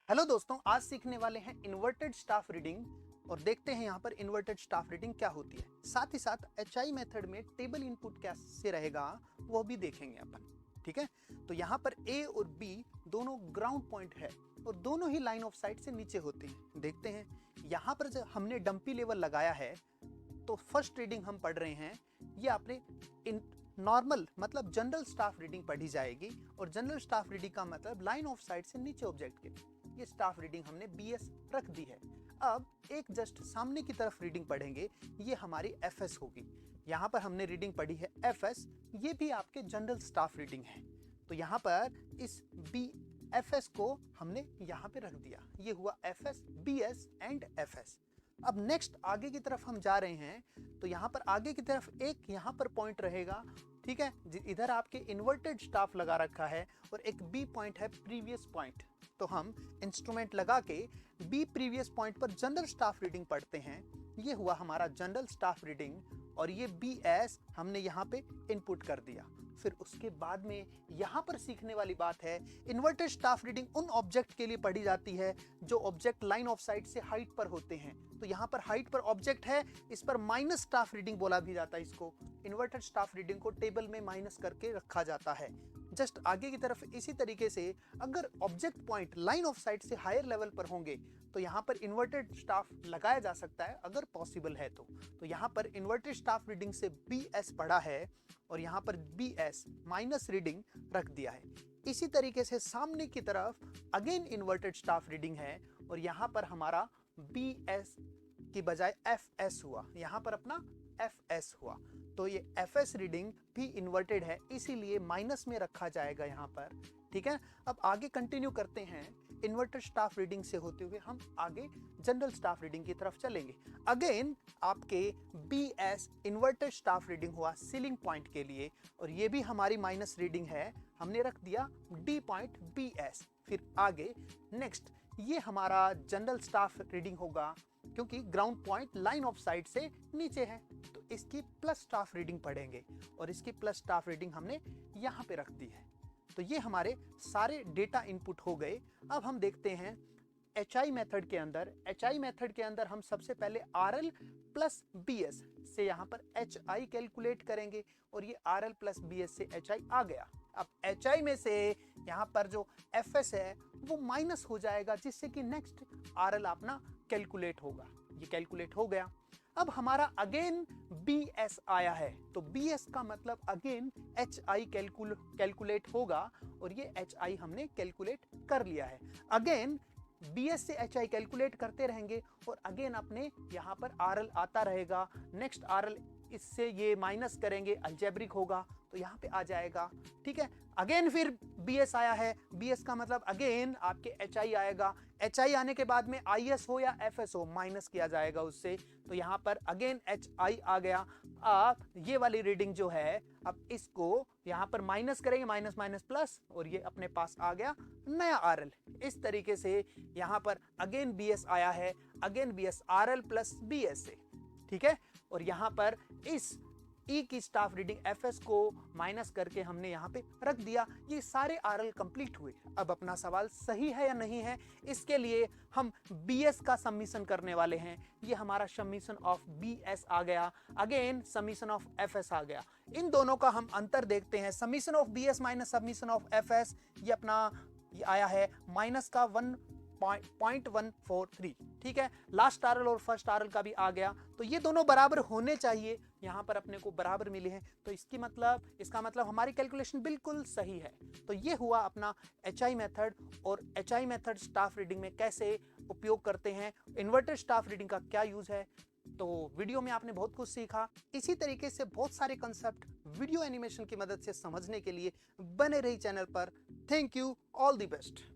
Hello दोस्तों, आज सीखने वाले हैं इन्वर्टेड स्टाफ रीडिंग और देखते हैं यहाँ पर इन्वर्टेड स्टाफ रीडिंग क्या होती है। साथ ही साथ HI मेथड में टेबल इनपुट कैसे रहेगा वो भी देखेंगे अपन। ठीक है, तो यहाँ पर A और B दोनों ग्राउंड पॉइंट है और दोनों ही लाइन ऑफ साइट से नीचे होते हैं। देखते हैं यहाँ पर जब हमने डंपी लेवल लगाया है तो फर्स्ट रीडिंग हम पढ़ रहे हैं, ये आपने नॉर्मल मतलब जनरल स्टाफ रीडिंग पढ़ी जाएगी और जनरल स्टाफ रीडिंग का मतलब लाइन ऑफ साइट से नीचे ऑब्जेक्ट के। ये स्टाफ रीडिंग हमने BS रख दी है। अब एक जस्ट सामने की तरफ रीडिंग पढ़ेंगे, ये हमारी FS होगी। यहाँ पर हमने रीडिंग पढ़ी है FS, ये भी आपके जनरल स्टाफ रीडिंग है। तो यहाँ पर इस BFS को हमने यहाँ पे रख दिया, ये हुआ FS, BS एंड FS। अब नेक्स्ट आगे की तरफ हम जा रहे हैं, तो यहाँ पर आगे की तरफ एक यहाँ पर पॉइंट रहेगा। ठीक है, इधर आपके इन्वर्टेड स्टाफ लगा रखा है और एक B पॉइंट है प्रीवियस पॉइंट। तो हम इंस्ट्रूमेंट लगा के B प्रीवियस पॉइंट पर जनरल स्टाफ रीडिंग पढ़ते हैं। ये हुआ हमारा जनरल स्टाफ रीडिंग और ये BS हमने यहाँ पे इनपुट कर दिया। फिर उसके बाद में यहाँ पर सीखने वाली बात है, इन्वर्टेड स्टाफ रीडिंग उन ऑब्जेक्ट के लिए पढ़ी जाती है जो ऑब्जेक्ट लाइन ऑफ साइट से हाइट पर होते हैं। तो यहाँ पर हाइट पर ऑब्जेक्ट है, इस पर माइनस स्टाफ रीडिंग बोला भी जाता है। इसको इन्वर्टेड स्टाफ रीडिंग को टेबल में माइनस करके रखा जाता है। जस्ट आगे की तरफ इसी तरीके से अगर object point line of site से हायर लेवल पर होंगे तो यहाँ पर इन्वर्टेड स्टाफ लगाया जा सकता है अगर पॉसिबल है तो यहाँ पर इन्वर्टेड स्टाफ रीडिंग से BS पढ़ा है और यहाँ पर BS माइनस रीडिंग रख दिया है। इसी तरीके से सामने की तरफ अगेन इन्वर्टेड स्टाफ रीडिंग है और यहाँ पर हमारा BS की बजाय FS हुआ, यहाँ पर अपना FS हुआ। तो ये FS रीडिंग भी इन्वर्टेड है, इसीलिए माइनस में रखा जाएगा यहाँ पर। ठीक है, अब आगे कंटिन्यू करते हैं। इन्वर्टेड स्टाफ रीडिंग से होते हुए हम आगे जनरल स्टाफ रीडिंग की तरफ चलेंगे। अगेन आपके BS इन्वर्टेड स्टाफ रीडिंग हुआ सीलिंग पॉइंट के लिए और ये भी हमारी माइनस रीडिंग है, हमने रख दिया D पॉइंट BS। फिर आगे नेक्स्ट ये हमारा जनरल स्टाफ रीडिंग होगा क्योंकि ground point line of site से नीचे है, तो इसकी प्लस स्टाफ रीडिंग पढ़ेंगे और इसकी प्लस स्टाफ रीडिंग हमने यहाँ पे रख दी है। तो ये हमारे सारे डेटा इनपुट हो गए। अब हम देखते हैं HI मेथड के अंदर हम सबसे पहले RL प्लस BS से यहाँ पर HI कैलकुलेट करेंगे और ये RL प्लस BS से HI आ गया। अब HI में से यहाँ पर जो FS है वो माइनस हो जाएगा, जिससे कि नेक्स्ट RL अपना कैलकुलेट होगा। ये कैलकुलेट हो गया। अब हमारा अगेन BS आया है, तो BS का मतलब अगेन HI कैलकुलेट होगा और ये HI हमने कैलकुलेट कर लिया है। अगेन BS से HI कैलकुलेट करते रहेंगे और अगेन अपने यहाँ पर RL आता रहेगा। नेक्स्ट RL इससे ये माइनस करेंगे, अलजेब्रिक होगा तो यहाँ पे आ जाएगा। ठीक है, अगेन फिर BS आया है, BS का मतलब अगेन आपके HI आएगा। HI आने के बाद में IS हो या FS हो माइनस किया जाएगा उससे, तो यहाँ पर अगेन HI आ गया। अब ये वाली रीडिंग जो है, अब इसको यहाँ पर माइनस करेंगे, माइनस माइनस प्लस और ये अपने पास आ गया नया RL। इस तरीके से यहाँ पर अगेन BS आया है, again BS RL plus BS से। ठीक है, और यहाँ पर इस E की स्टाफ रीडिंग FS को माइनस करके हमने यहाँ पे रख दिया। ये सारे RL कंप्लीट हुए। अब अपना सवाल सही है या नहीं है, इसके लिए हम BS का समीशन करने वाले हैं। ये हमारा समीशन ऑफ BS आ गया, अगेन समीशन ऑफ FS आ गया। इन दोनों का हम अंतर देखते हैं। Summation of BS minus summation of FS, ये अपना ये आया है माइनस का 1.143। ठीक है, लास्ट RL और फर्स्ट RL का भी आ गया, तो ये दोनों बराबर होने चाहिए। यहाँ पर अपने को बराबर मिले हैं, तो इसका मतलब हमारी कैलकुलेशन बिल्कुल सही है। तो ये हुआ अपना HI मेथड। और HI मेथड स्टाफ रीडिंग में कैसे उपयोग करते हैं, इन्वर्टेड स्टाफ रीडिंग का क्या यूज है। तो वीडियो में आपने बहुत कुछ सीखा। इसी तरीके से बहुत सारे कंसेप्ट वीडियो एनिमेशन की मदद से समझने के लिए बने रही चैनल पर। Thank you, all the best.